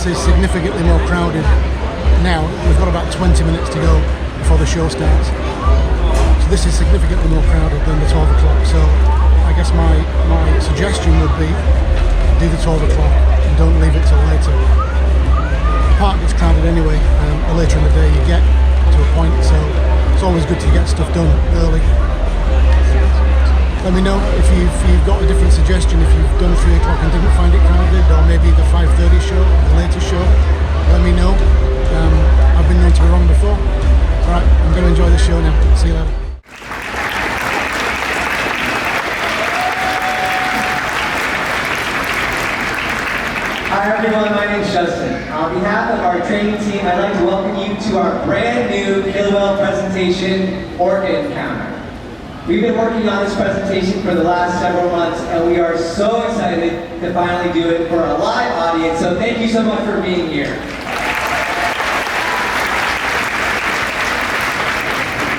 this is significantly more crowded now. We've got about 20 minutes to go before the show starts. So this is significantly more crowded than the 12 o'clock. So I guess my suggestion would be do the 12 o'clock and don't leave it till later. The park gets crowded anyway. The later in the day you get to a point, so it's always good to get stuff done early. Let me know if you've got a different suggestion, if you've done 3 o'clock and didn't find it crowded, or maybe the 5:30 show, the later show. Let me know. I've been known to be wrong before. Alright, I'm going to enjoy the show now. See you later. Hi everyone, my name is Justin. On behalf of our training team, I'd like to welcome you to our brand new killer whale presentation, Orca Encounter. We've been working on this presentation for the last several months, and we are so excited to finally do it for a live audience, so thank you so much for being here.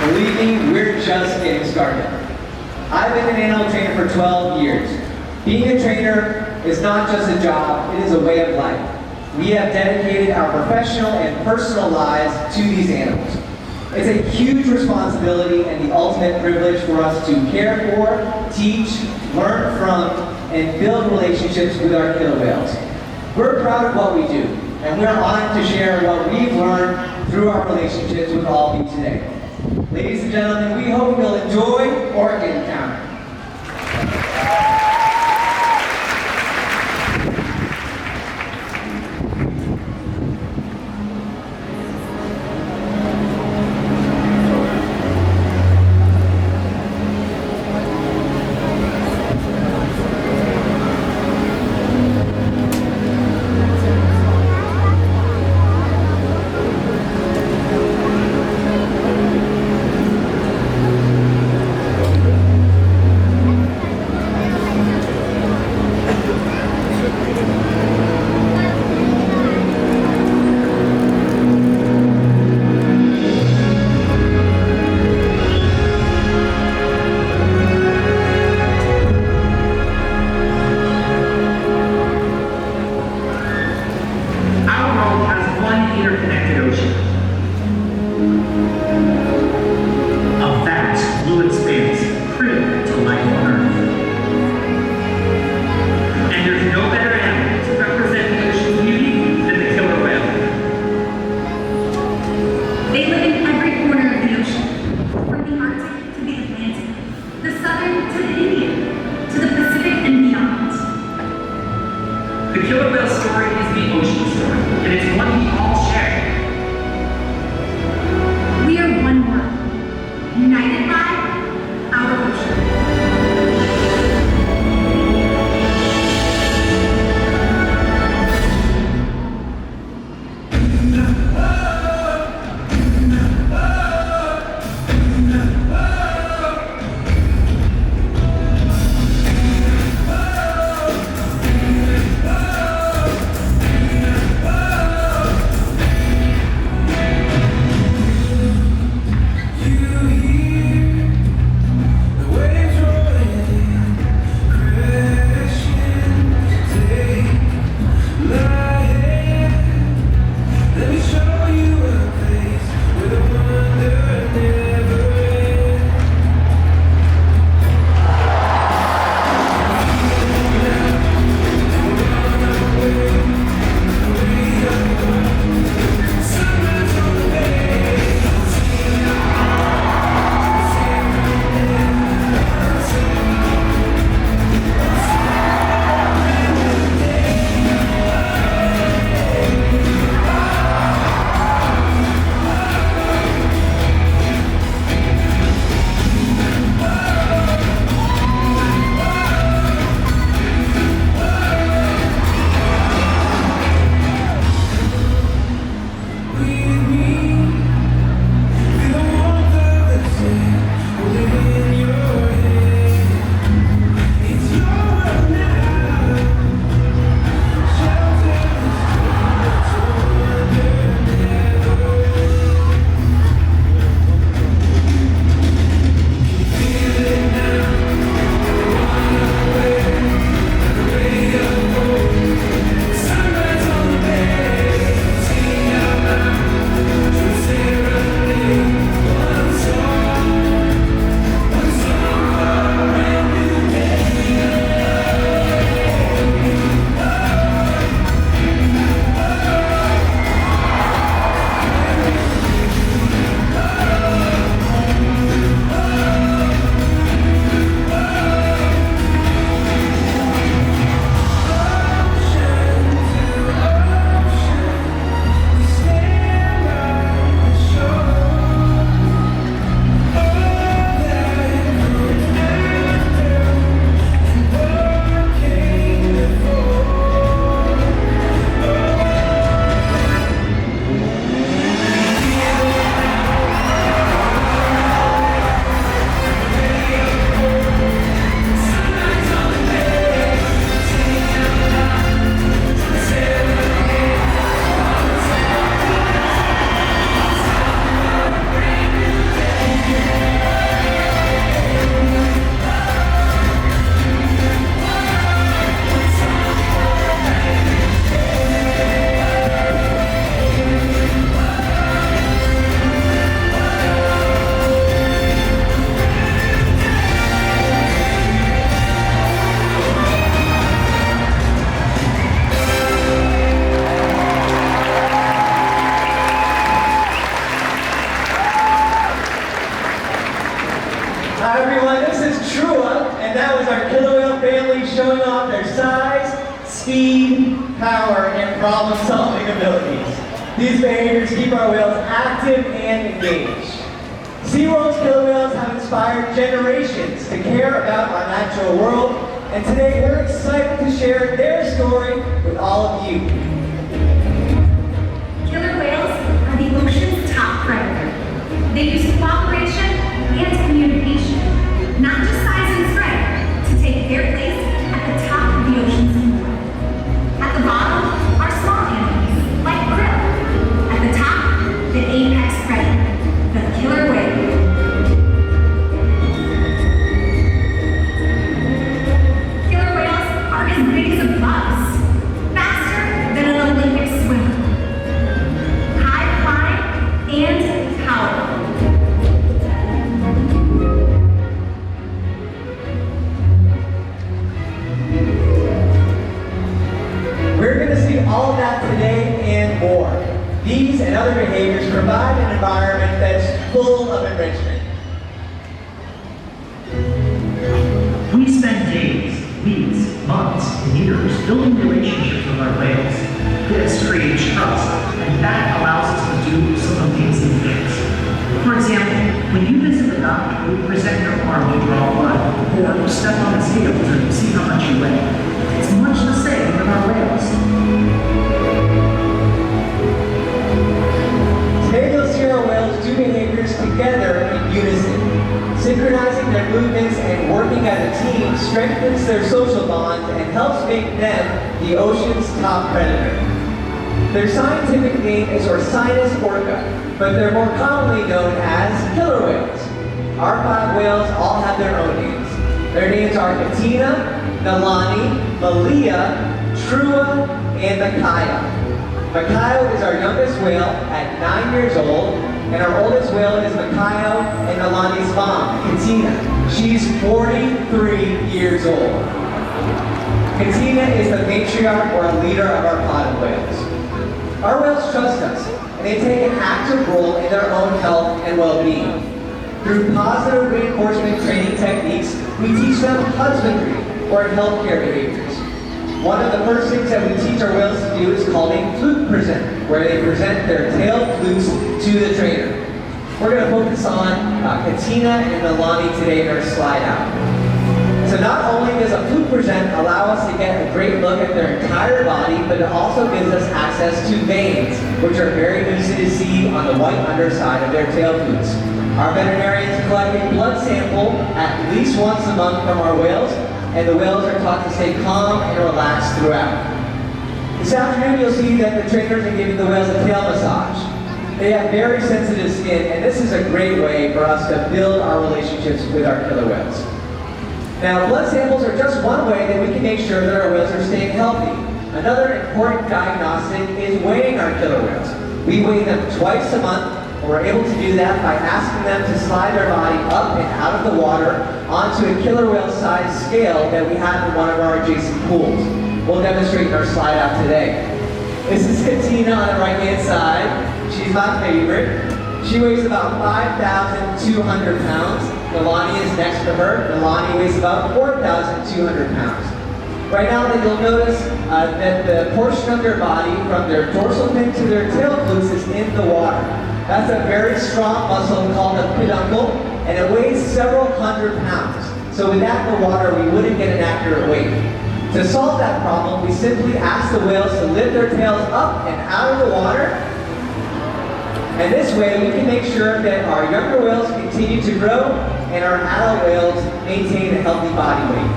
Believe me, we're just getting started. I've been an animal trainer for 12 years. Being a trainer is not just a job, it is a way of life. We have dedicated our professional and personal lives to these animals. It's a huge responsibility and the ultimate privilege for us to care for, teach, learn from, and build relationships with our killer whales. We're proud of what we do, and we're honored to share what we've learned through our relationships with all of you today. Ladies and gentlemen, we hope you'll enjoy Orca Encounter. off their size, speed, power, and problem-solving abilities. These behaviors keep our whales active and engaged. SeaWorld's killer whales have inspired generations to care about our natural world, and today we're excited to share their story with all of you. Killer whales are the ocean's top predator. They use cooperation and communication, not just size and strength, to take their place at the top of the ocean's floor. At the bottom are small enemies, like krill. At the top, the apex predator, the killer whale. Killer whales are as big as a bus, faster than an Olympic swimmer, high flying and powerful. We're going to see all of that today and more. These and other behaviors provide an environment that's full of enrichment. We spend days, weeks, months, and years building relationships with our whales. This creates trust, and that allows us to do some amazing things. For example, when you visit the doctor, we present your arm to draw blood, or step on the scale to see how much you weigh. It's much the same with our whales. Today you'll see our whales do behaviors together in unison. Synchronizing their movements and working as a team strengthens their social bonds and helps make them the ocean's top predator. Their scientific name is Orcas orca, but they're more commonly known as killer whales. Our 5 whales all have their own names. Their names are Katina, Nalani, Malia, Trua, and Makayo. Makayo is our youngest whale at 9 years old, and our oldest whale is Makayo and Nalani's mom, Katina. She's 43 years old. Katina is the matriarch or leader of our pod of whales. Our whales trust us, and they take an active role in their own health and well-being. Through positive reinforcement training techniques, we teach them husbandry or healthcare behaviors. One of the first things that we teach our whales to do is called a flute present, where they present their tailed flutes to the trainer. We're going to focus on Katina and Nalani today in our slide out. So not only does a flute present allow us to get a great look at their entire body, but it also gives us access to veins, which are very easy to see on the white underside of their tail flutes. Our veterinarians collect a blood sample at least once a month from our whales, and the whales are taught to stay calm and relaxed throughout. This afternoon you'll see that the trainers are giving the whales a tail massage. They have very sensitive skin, and this is a great way for us to build our relationships with our killer whales. Now, blood samples are just one way that we can make sure that our whales are staying healthy. Another important diagnostic is weighing our killer whales. We weigh them twice a month, and we're able to do that by asking them to slide their body up and out of the water onto a killer whale size scale that we have in one of our adjacent pools. We'll demonstrate in our slide out today. This is Katina on the right-hand side. She's my favorite. She weighs about 5,200 pounds. Nalani is next to her. Nalani weighs about 4,200 pounds. Right now that you'll notice that the portion of their body from their dorsal fin to their tail flutes is in the water. That's a very strong muscle called the peduncle, and it weighs several hundred pounds. So with that in the water, we wouldn't get an accurate weight. To solve that problem, we simply ask the whales to lift their tails up and out of the water. And this way, we can make sure that our younger whales continue to grow and our adult whales maintain a healthy body weight.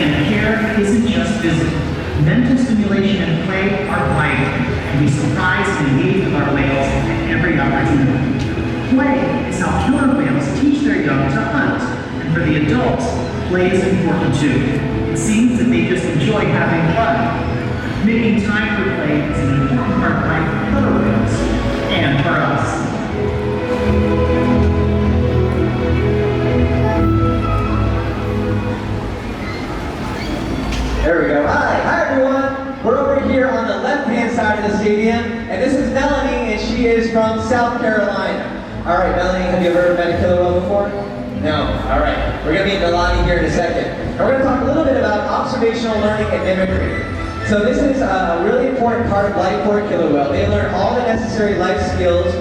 And care isn't just physical. Mental stimulation and play are vital, and we surprise and engage with our whales at every opportunity. Play is how killer whales teach their young to hunt, and for the adults, play is important too. It seems that they just enjoy having fun. Making time for play is an important part of life for killer whales, and for us. There we go. Hi everyone. We're over here on the left-hand side of the stadium, and this is Melanie, and she is from South Carolina. All right, Melanie, have you ever met a killer whale before? No. All right. We're going to meet Nalani here in a second. And we're going to talk a little bit about observational learning and mimicry. So this is a really important part of life for a killer whale. They learn all the necessary life skills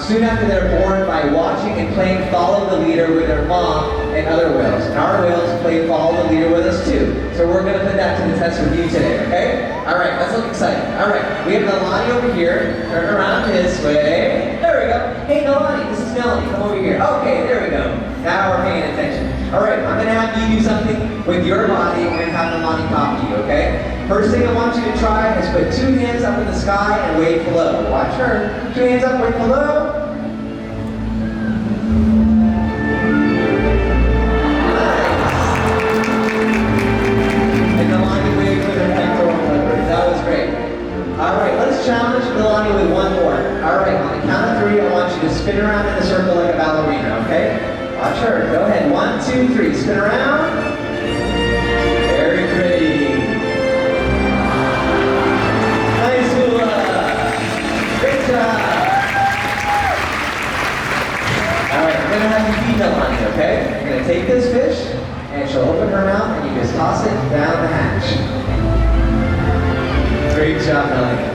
soon after they're born by watching and playing follow the leader with their mom and other whales. And our whales play follow the leader with us too. So we're going to put that to the test with you today, okay? All right, let's look exciting. All right, we have Nalani over here. Turn around this way. There we go. Hey Nalani, this is Melanie. Come over here. Okay, there we go. Now we're paying attention. All right, I'm going to have you do something with your body. We're going to have Nalani copy you, okay? First thing I want you to try is put 2 hands up in the sky and wave hello. Watch her. 2 hands up, wave hello. Alright, let's challenge Nalani with one more. Alright, on the count of 3, I want you to spin around in a circle like a ballerina, okay? Watch her. Go ahead. 1, 2, 3. Spin around. Very pretty. Nice, Lula. Great job. Alright, I'm going to have you feed Nalani, okay? I'm going to take this fish, and she'll open her mouth, and you just toss it down the hatch. Great job, Melanie.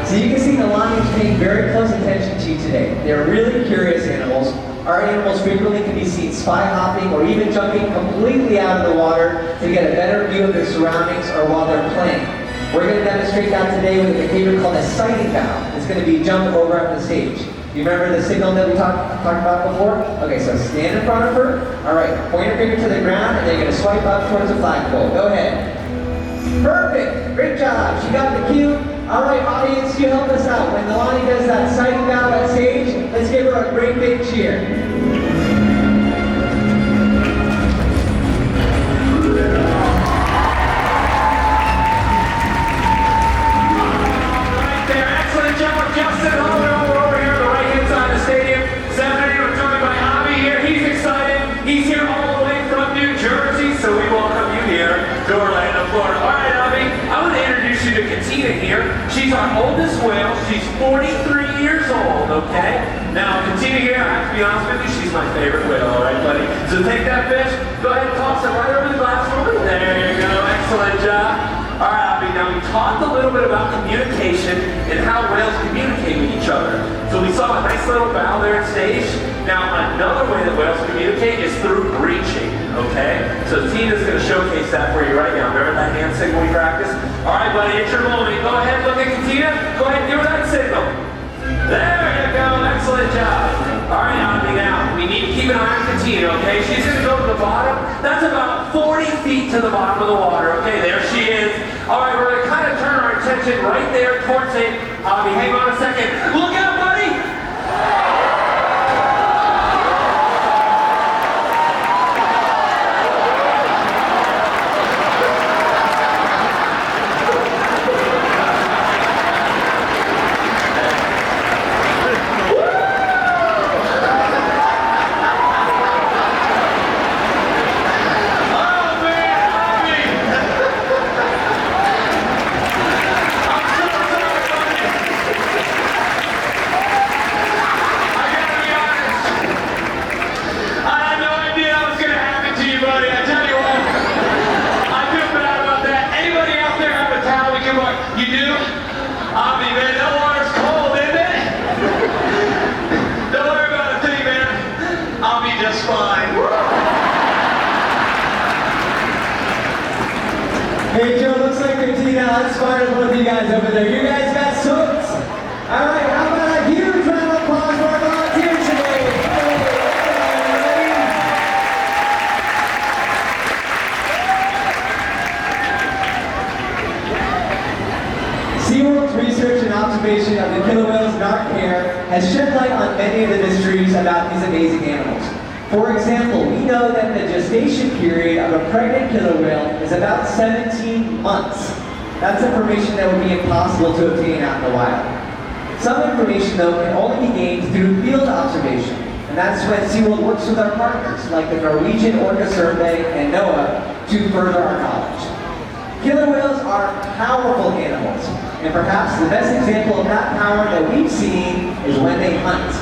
So you can see Nalani is paying very close attention to you today. They're really curious animals. Our animals frequently can be seen spy hopping or even jumping completely out of the water to get a better view of their surroundings or while they're playing. We're going to demonstrate that today with a behavior called a sighting valve. It's going to be jump over up the stage. You remember the signal that we talked about before? Okay, so stand in front of her. All right, point your finger to the ground and then you're going to swipe up towards the flagpole. Go ahead. Perfect! Great job! She got the cue. Alright, audience, you help us out. When Nalani does that sighting valve at stage, let's give her a great big cheer. Right there, excellent job, Justin. All the way over here on the right-hand side of the stadium. Saturday, we're joined by Avi here. He's excited. He's here all the way from New Jersey, so we welcome you here to Orlando, Florida. All right, Avi, I want to introduce you to Katina here. She's our oldest whale. She's 43 years old, okay? Now, Katina here, I have to be honest with you, she's my favorite whale, all right, buddy? So take that fish, go ahead and toss it right over the glass for me. There you go, excellent job. All right, Avi, now we talked a little bit about communication and how whales communicate with each other. So we saw a nice little bow there at stage. Now, another way that whales communicate is through breaching, okay? So Tina's gonna showcase that for you right now. Remember that hand signal we practiced? All right, buddy, it's your moment. Go ahead, look at Katina. Go ahead and give her that signal. There you go, excellent job. All right, Avi, now, we need to keep an eye on Katina, okay? She's gonna go to the bottom. That's about 40 feet to the bottom of the water, okay? There she is. All right, we're gonna kind of turn our attention right there towards it. Avi, hang on a second. Look out, buddy! You do? Avi, man, that water's cold, isn't it? Don't worry about a thing, man. I'll be just fine. Hey Joe, looks like Katina outsmarted both of you guys over there. You guys got soaks. All right, how about a huge round of applause for our volunteers today? SeaWorld's research and observation of the killer whales in our care has shed light on many of the mysteries about these amazing animals. For example, we know that the gestation period of a pregnant killer whale is about 17 months. That's information that would be impossible to obtain out in the wild. Some information, though, can only be gained through field observation, and that's when SeaWorld works with our partners, like the Norwegian Orca Survey and NOAA, to further our knowledge. Killer whales are powerful animals, and perhaps the best example of that power that we've seen is when they hunt.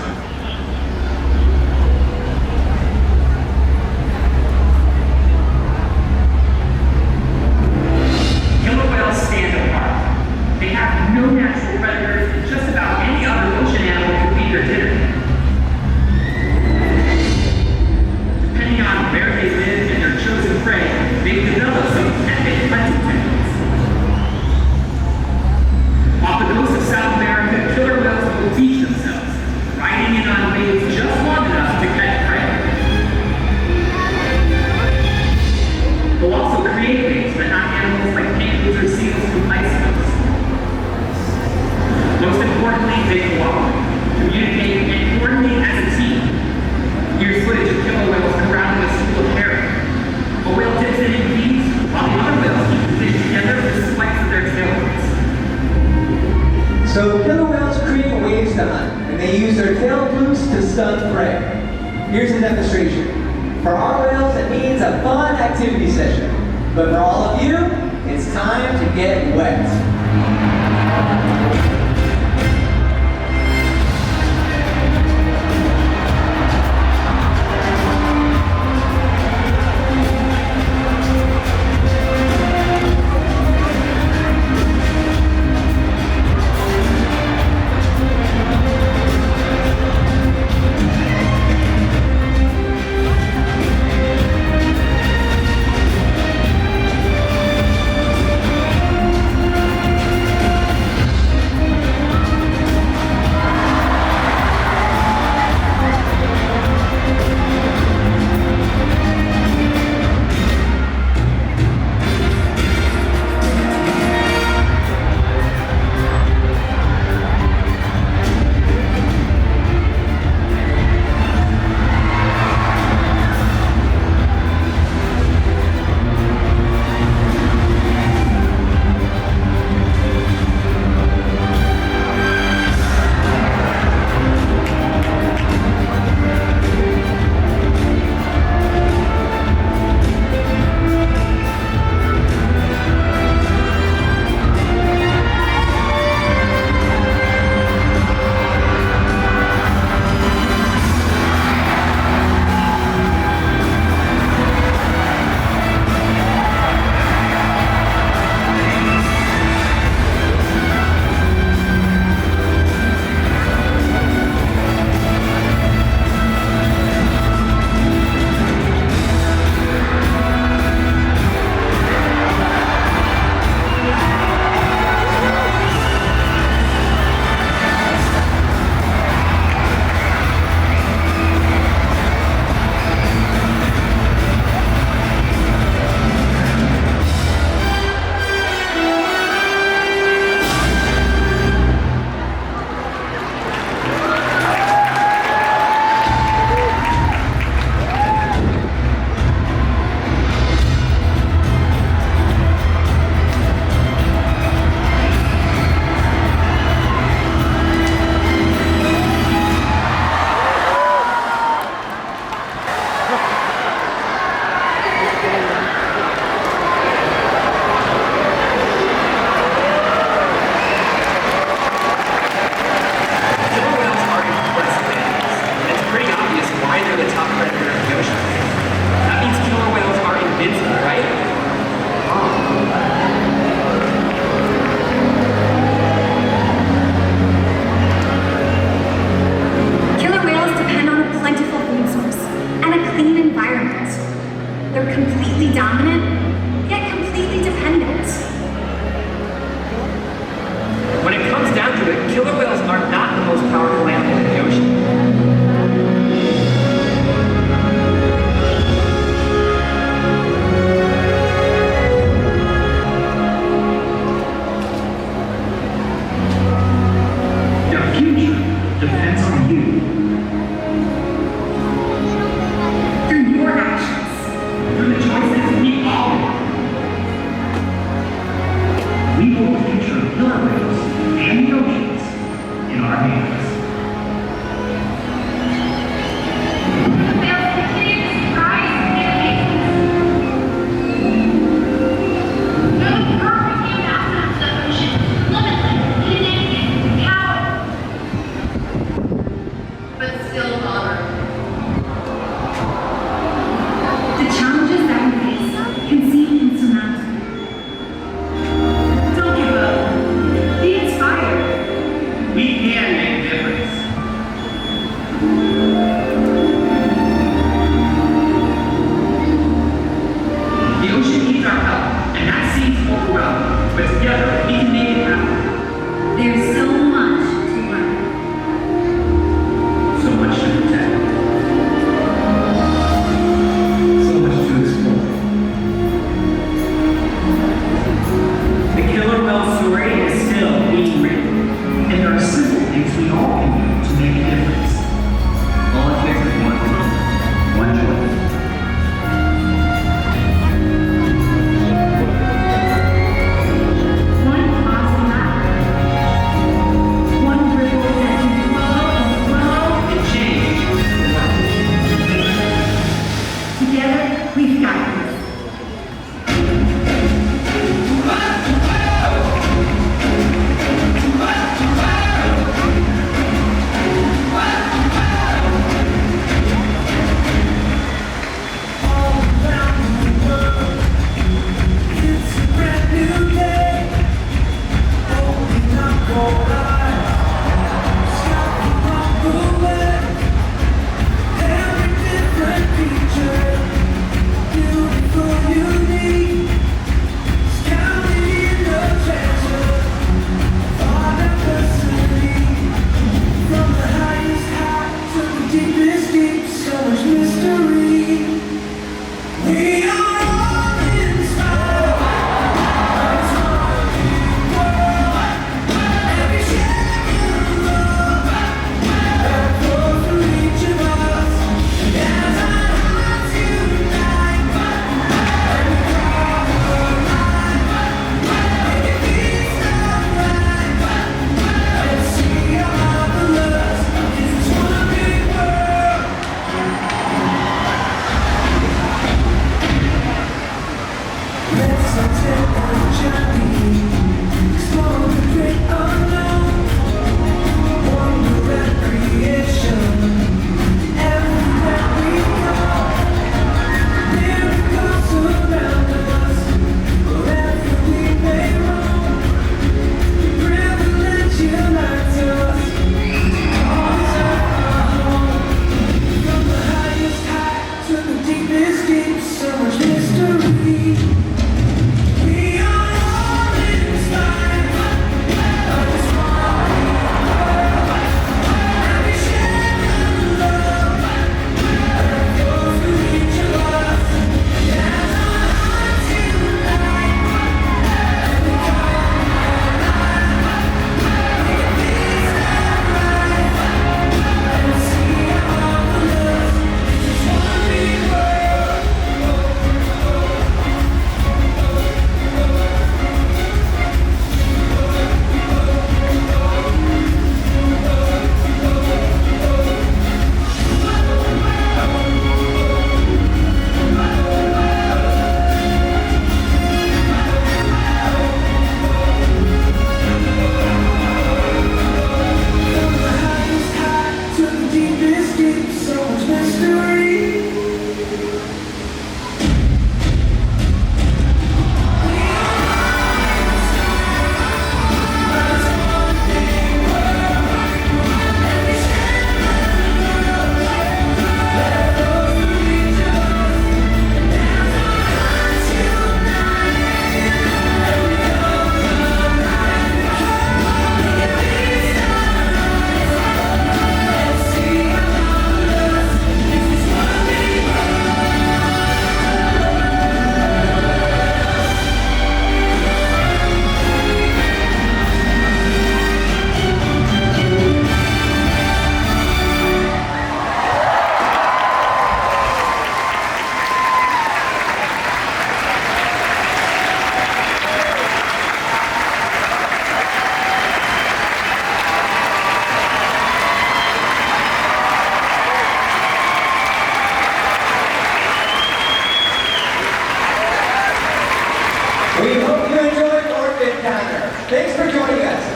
So killer whales create waves to hunt, and they use their tail flukes to stun prey. Here's a demonstration. For our whales, it means a fun activity session. But for all of you, it's time to get wet.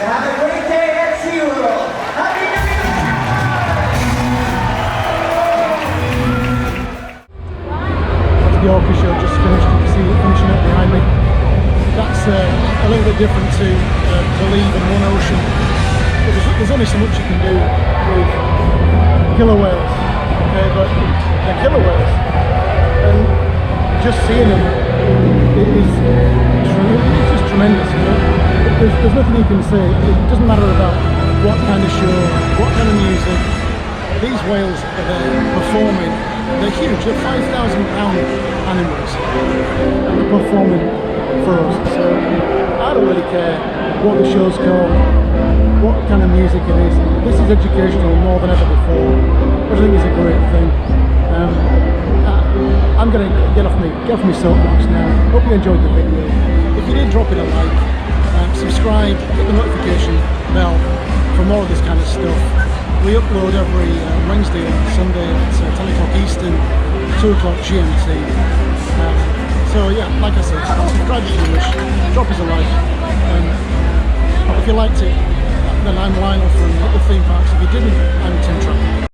have a great day at SeaWorld. Happy New Year! That's the Orca show just finished. You can see it finishing up behind me. That's a little bit different to Believe in One Ocean. But there's only so much you can do with killer whales, okay, but they're killer whales. And just seeing them it's just tremendous, you know. There's nothing you can say. It doesn't matter about what kind of show, what kind of music. These whales are there performing. They're huge. They're 5,000-pound animals, and they're performing for us. So I don't really care what the show's called, what kind of music it is. This is educational more than ever before, which I think is a great thing. I'm going to get off my soapbox now. Hope you enjoyed the video. If you did, drop it a like, subscribe, hit the notification bell for more of this kind of stuff. We upload every Wednesday and Sunday at 10 o'clock Eastern, 2 o'clock GMT. So yeah, like I said, subscribe if you wish, drop us a like. If you liked it, then I'm Lionel from the theme parks. If you didn't, I'm Tim Trapp.